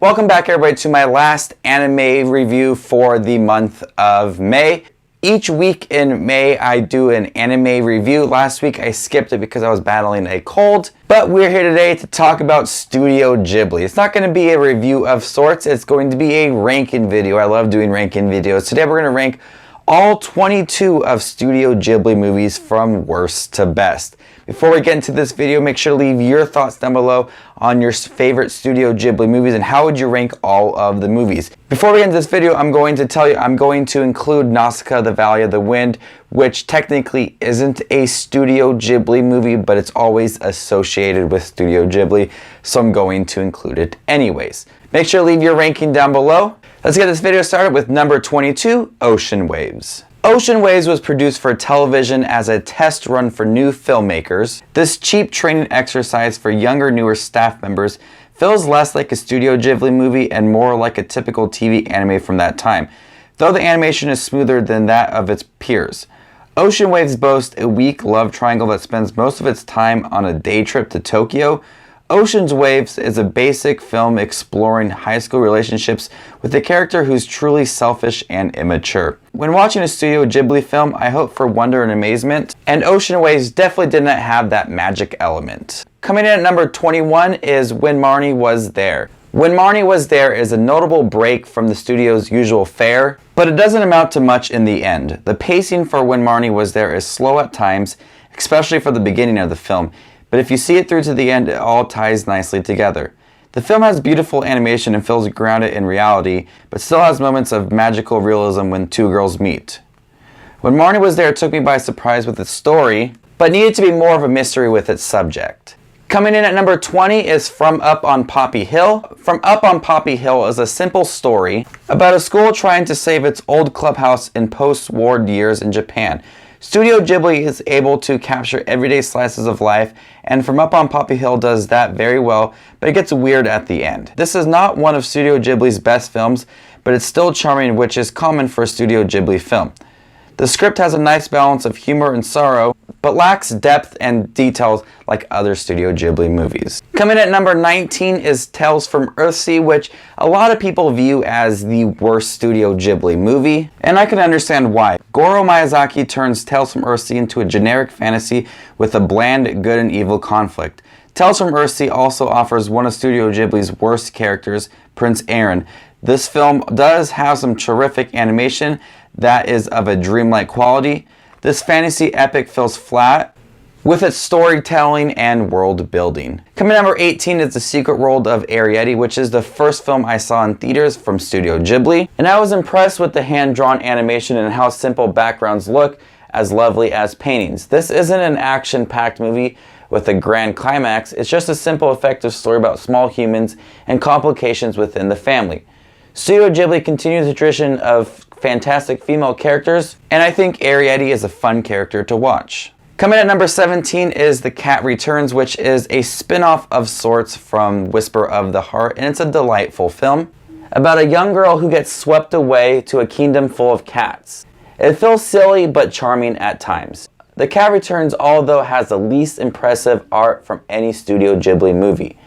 Welcome back everybody to my last anime review for the month of May. Each week in May I do an anime review. Last week I skipped it because I was battling a cold, but we're here today to talk about Studio Ghibli. It's not going to be a review of sorts, it's going to be a ranking video. I love doing ranking videos. Today we're going to rank all 22 of Studio Ghibli movies from worst to best. Before we get into this video, make sure to leave your thoughts down below on your favorite Studio Ghibli movies and how would you rank all of the movies. Before we get into this video, I'm going to tell you I'm going to include Nausicaa, the Valley of the Wind, which technically isn't a Studio Ghibli movie, but it's always associated with Studio Ghibli, so I'm going to include it anyways. Make sure to leave your ranking down below. Let's get this video started with number 22, Ocean Waves. Ocean Waves was produced for television as a test run for new filmmakers. This cheap training exercise for younger, newer staff members feels less like a Studio Ghibli movie and more like a typical TV anime from that time, though the animation is smoother than that of its peers. Ocean Waves boasts a weak love triangle that spends most of its time on a day trip to Tokyo. Ocean Waves is a basic film exploring high school relationships with a character who's truly selfish and immature. When watching a Studio Ghibli film, I hope for wonder and amazement, and Ocean Waves definitely did not have that magic element. Coming in at number 21 is When Marnie Was There. When Marnie Was There is a notable break from the studio's usual fare, but it doesn't amount to much in the end. The pacing for When Marnie Was There is slow at times, especially for the beginning of the film. But if you see it through to the end, it all ties nicely together. The film has beautiful animation and feels grounded in reality, but still has moments of magical realism when two girls meet. When Marnie Was There, it took me by surprise with its story, but needed to be more of a mystery with its subject. Coming in at number 20 is From Up on Poppy Hill. From Up on Poppy Hill is a simple story about a school trying to save its old clubhouse in post-war years in Japan. Studio Ghibli is able to capture everyday slices of life, and From Up on Poppy Hill does that very well, but it gets weird at the end. This is not one of Studio Ghibli's best films, but it's still charming, which is common for a Studio Ghibli film. The script has a nice balance of humor and sorrow, but lacks depth and details like other Studio Ghibli movies. Coming at number 19 is Tales from Earthsea, which a lot of people view as the worst Studio Ghibli movie, and I can understand why. Goro Miyazaki turns Tales from Earthsea into a generic fantasy with a bland good and evil conflict. Tales from Earthsea also offers one of Studio Ghibli's worst characters, Prince Aaron. This film does have some terrific animation that is of a dreamlike quality. This fantasy epic feels flat with its storytelling and world building. Coming at number 18 is The Secret World of Arrietty, which is the first film I saw in theaters from Studio Ghibli, and I was impressed with the hand-drawn animation and how simple backgrounds look as lovely as paintings. This isn't an action-packed movie with a grand climax, it's just a simple, effective story about small humans and complications within the family. Studio Ghibli continues the tradition of fantastic female characters, and I think Arrietty is a fun character to watch. Coming at number 17 is The Cat Returns, which is a spin-off of sorts from Whisper of the Heart, and it's a delightful film about a young girl who gets swept away to a kingdom full of cats. It feels silly but charming at times. The Cat Returns, although, has the least impressive art from any Studio Ghibli movie.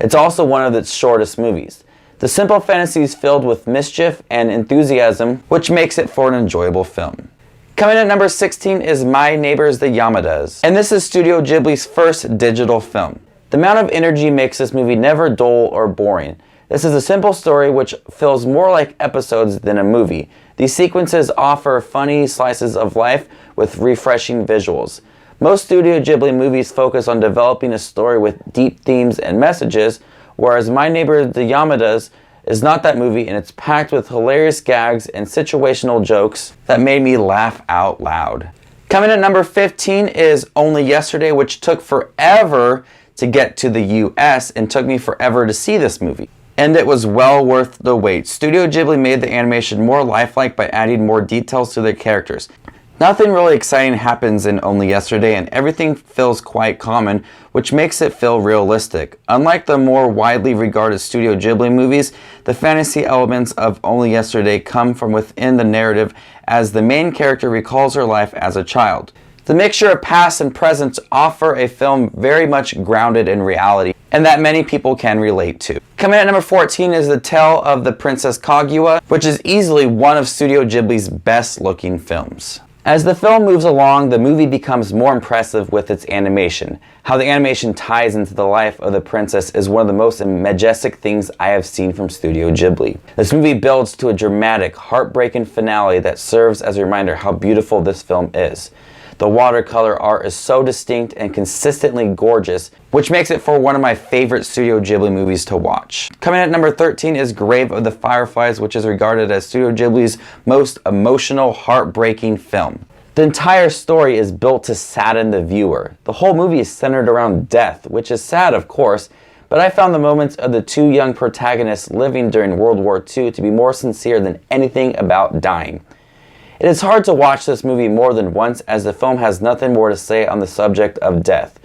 It's also one of its shortest movies. The simple fantasy is filled with mischief and enthusiasm, which makes it for an enjoyable film. Coming at number 16 is My Neighbors the Yamadas, and this is Studio Ghibli's first digital film. The amount of energy makes this movie never dull or boring. This is a simple story which feels more like episodes than a movie. These sequences offer funny slices of life with refreshing visuals. Most Studio Ghibli movies focus on developing a story with deep themes and messages, whereas My Neighbor the Yamadas is not that movie, and it's packed with hilarious gags and situational jokes that made me laugh out loud. Coming at number 15 is Only Yesterday, which took forever to get to the US and took me forever to see this movie. And it was well worth the wait. Studio Ghibli made the animation more lifelike by adding more details to their characters. Nothing really exciting happens in Only Yesterday, and everything feels quite common, which makes it feel realistic. Unlike the more widely regarded Studio Ghibli movies, the fantasy elements of Only Yesterday come from within the narrative as the main character recalls her life as a child. The mixture of past and present offer a film very much grounded in reality and that many people can relate to. Coming at number 14 is The Tale of the Princess Kaguya, which is easily one of Studio Ghibli's best looking films. As the film moves along, the movie becomes more impressive with its animation. How the animation ties into the life of the princess is one of the most majestic things I have seen from Studio Ghibli. This movie builds to a dramatic, heartbreaking finale that serves as a reminder how beautiful this film is. The watercolor art is so distinct and consistently gorgeous, which makes it for one of my favorite Studio Ghibli movies to watch. Coming at number 13 is Grave of the Fireflies, which is regarded as Studio Ghibli's most emotional, heartbreaking film. The entire story is built to sadden the viewer. The whole movie is centered around death, which is sad of course, but I found the moments of the two young protagonists living during World War II to be more sincere than anything about dying. It is hard to watch this movie more than once as the film has nothing more to say on the subject of death.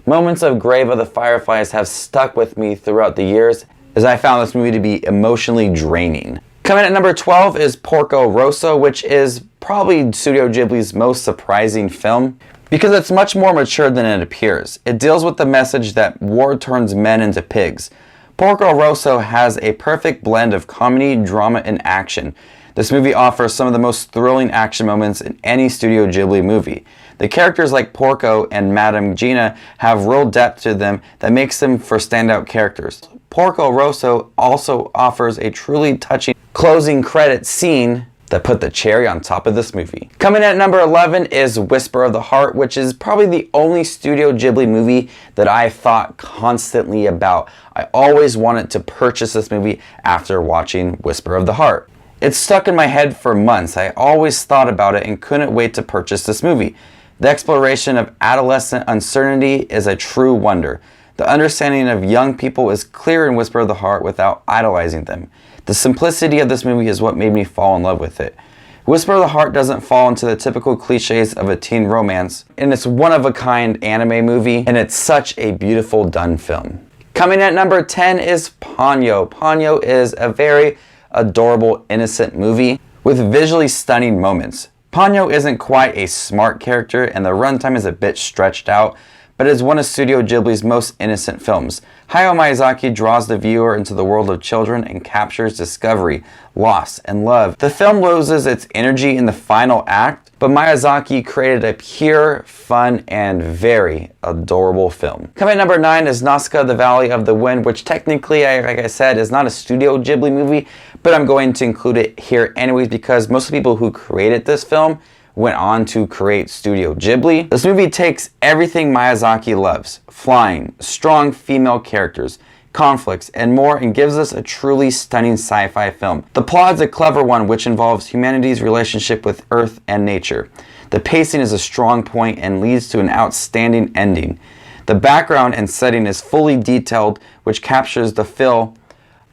Moments of Grave of the Fireflies have stuck with me throughout the years as I found this movie to be emotionally draining. Coming at number 12 is Porco Rosso, which is probably Studio Ghibli's most surprising film because it's much more mature than it appears. It deals with the message that war turns men into pigs. Porco Rosso has a perfect blend of comedy, drama, and action. This movie offers some of the most thrilling action moments in any Studio Ghibli movie. The characters like Porco and Madame Gina have real depth to them that makes them for standout characters. Porco Rosso also offers a truly touching closing credits scene that put the cherry on top of this movie. Coming at number 11 is Whisper of the Heart, which is probably the only Studio Ghibli movie that I thought constantly about. I always wanted to purchase this movie after watching Whisper of the Heart. It's stuck in my head for months. I always thought about it and couldn't wait to purchase this movie. The exploration of adolescent uncertainty is a true wonder. The understanding of young people is clear in Whisper of the Heart without idolizing them. The simplicity of this movie is what made me fall in love with it. Whisper of the Heart doesn't fall into the typical cliches of a teen romance, and it's one-of-a-kind anime movie, and it's such a beautiful done film. Coming at number 10 is Ponyo. Ponyo is a very adorable, innocent movie with visually stunning moments. Ponyo isn't quite a smart character and the runtime is a bit stretched out, but is one of Studio Ghibli's most innocent films. Hayao Miyazaki draws the viewer into the world of children and captures discovery, loss, and love. The film loses its energy in the final act, but Miyazaki created a pure, fun, and very adorable film. Coming at number 9 is Nausicaa, the Valley of the Wind, which technically, like I said, is not a Studio Ghibli movie, but I'm going to include it here anyways because most of the people who created this film went on to create Studio Ghibli. This movie takes everything Miyazaki loves: flying, strong female characters, conflicts, and more, and gives us a truly stunning sci-fi film. The plot is a clever one which involves humanity's relationship with Earth and nature. The pacing is a strong point and leads to an outstanding ending. The background and setting is fully detailed, which captures the feel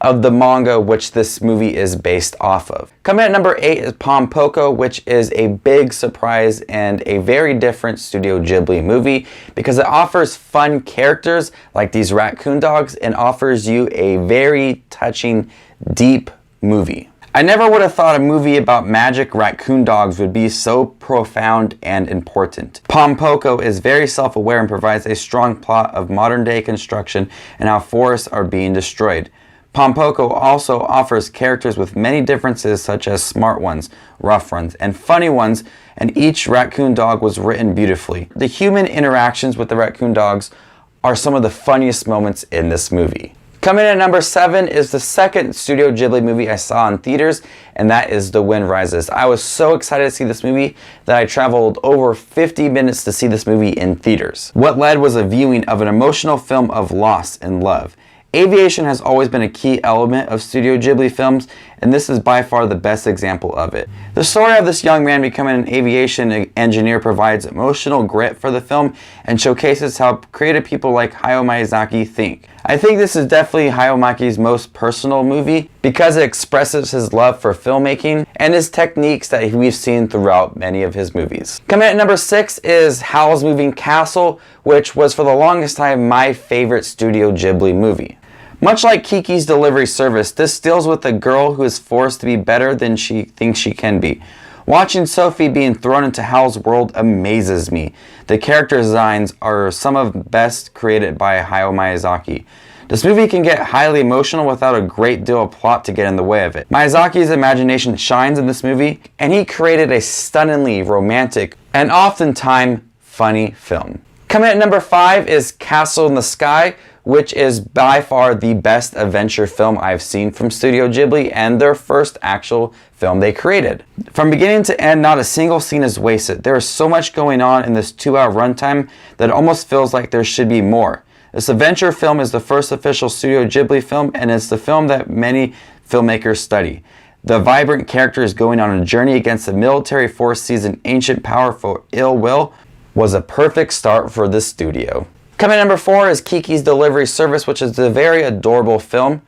of the manga which this movie is based off of. Coming at number 8 is Pom Poko, which is a big surprise and a very different Studio Ghibli movie because it offers fun characters like these raccoon dogs and offers you a very touching, deep movie. I never would have thought a movie about magic raccoon dogs would be so profound and important. Pom Poko is very self-aware and provides a strong plot of modern-day construction and how forests are being destroyed. Pom Poko also offers characters with many differences such as smart ones, rough ones, and funny ones, and each raccoon dog was written beautifully. The human interactions with the raccoon dogs are some of the funniest moments in this movie. Coming in at number 7 is the second Studio Ghibli movie I saw in theaters, and that is The Wind Rises. I was so excited to see this movie that I traveled over 50 minutes to see this movie in theaters. What led was a viewing of an emotional film of loss and love. Aviation has always been a key element of Studio Ghibli films, and this is by far the best example of it. The story of this young man becoming an aviation engineer provides emotional grit for the film and showcases how creative people like Hayao Miyazaki think. I think this is definitely Hayao Miyazaki's most personal movie because it expresses his love for filmmaking and his techniques that we've seen throughout many of his movies. Coming at number 6 is Howl's Moving Castle, which was for the longest time my favorite Studio Ghibli movie. Much like Kiki's Delivery Service, this deals with a girl who is forced to be better than she thinks she can be. Watching Sophie being thrown into Howl's world amazes me. The character designs are some of the best created by Hayao Miyazaki. This movie can get highly emotional without a great deal of plot to get in the way of it. Miyazaki's imagination shines in this movie, and he created a stunningly romantic and oftentimes funny film. Coming at number 5 is Castle in the Sky, which is by far the best adventure film I've seen from Studio Ghibli and their first actual film they created. From beginning to end, not a single scene is wasted. There is so much going on in this 2-hour runtime that it almost feels like there should be more. This adventure film is the first official Studio Ghibli film, and it's the film that many filmmakers study. The vibrant characters going on a journey against the military force sees an ancient power for ill will was a perfect start for the studio. Coming at number 4 is Kiki's Delivery Service, which is a very adorable film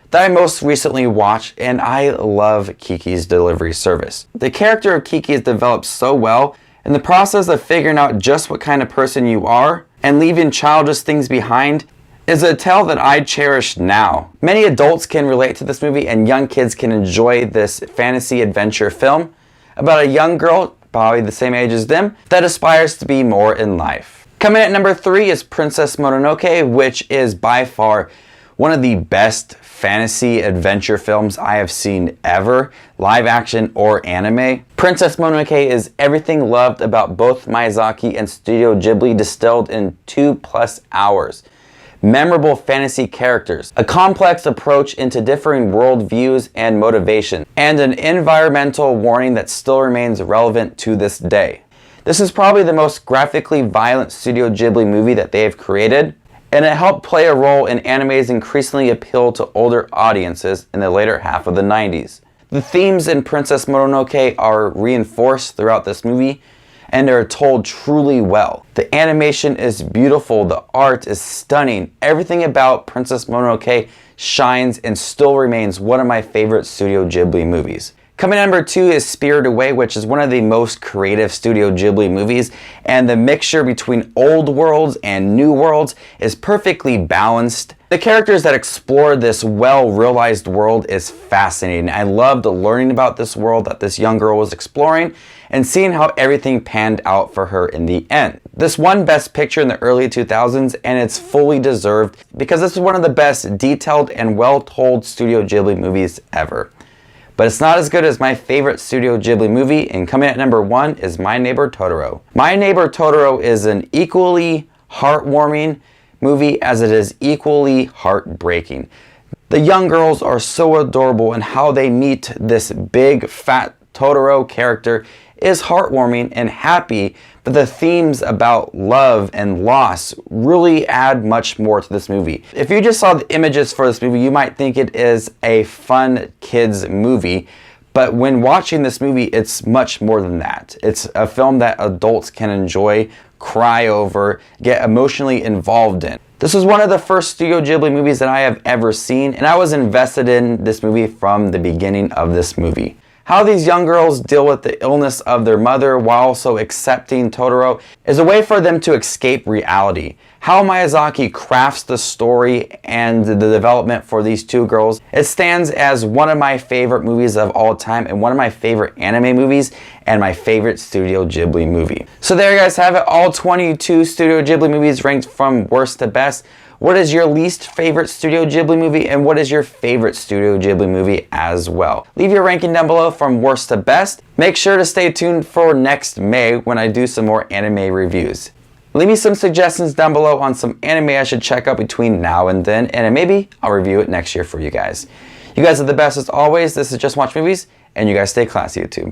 that I most recently watched, and I love Kiki's Delivery Service. The character of Kiki is developed so well. In the process of figuring out just what kind of person you are and leaving childish things behind is a tale that I cherish now. Many adults can relate to this movie, and young kids can enjoy this fantasy adventure film about a young girl, probably the same age as them, that aspires to be more in life. Coming at number 3 is Princess Mononoke, which is by far one of the best fantasy adventure films I have seen ever, live action or anime. Princess Mononoke is everything loved about both Miyazaki and Studio Ghibli distilled in 2+ hours. Memorable fantasy characters, a complex approach into differing worldviews and motivation, and an environmental warning that still remains relevant to this day. This is probably the most graphically violent Studio Ghibli movie that they have created, and it helped play a role in anime's increasingly appeal to older audiences in the later half of the 90s. The themes in Princess Mononoke are reinforced throughout this movie, and they're told truly well. The animation is beautiful, the art is stunning. Everything about Princess Mononoke shines and still remains one of my favorite Studio Ghibli movies. Coming at number 2 is Spirited Away, which is one of the most creative Studio Ghibli movies, and the mixture between old worlds and new worlds is perfectly balanced. The characters that explore this well-realized world is fascinating. I loved learning about this world that this young girl was exploring and seeing how everything panned out for her in the end. This won Best Picture in the early 2000s, and it's fully deserved because this is one of the best detailed and well-told Studio Ghibli movies ever. But it's not as good as my favorite Studio Ghibli movie, and coming at number 1 is My Neighbor Totoro. My Neighbor Totoro is an equally heartwarming movie as it is equally heartbreaking. The young girls are so adorable, and how they meet this big fat Totoro character is heartwarming and happy, but the themes about love and loss really add much more to this movie. If you just saw the images for this movie, you might think it is a fun kids movie, but when watching this movie, it's much more than that. It's a film that adults can enjoy, cry over, get emotionally involved in. This was one of the first Studio Ghibli movies that I have ever seen, and I was invested in this movie from the beginning of this movie. How these young girls deal with the illness of their mother while also accepting Totoro is a way for them to escape reality. How Miyazaki crafts the story and the development for these two girls, it stands as one of my favorite movies of all time and one of my favorite anime movies and my favorite Studio Ghibli movie. So there you guys have it, all 22 Studio Ghibli movies ranked from worst to best. What is your least favorite Studio Ghibli movie, and what is your favorite Studio Ghibli movie as well? Leave your ranking down below from worst to best. Make sure to stay tuned for next May when I do some more anime reviews. Leave me some suggestions down below on some anime I should check out between now and then, and maybe I'll review it next year for you guys. You guys are the best as always. This is Just Watch Movies, and you guys stay classy, YouTube.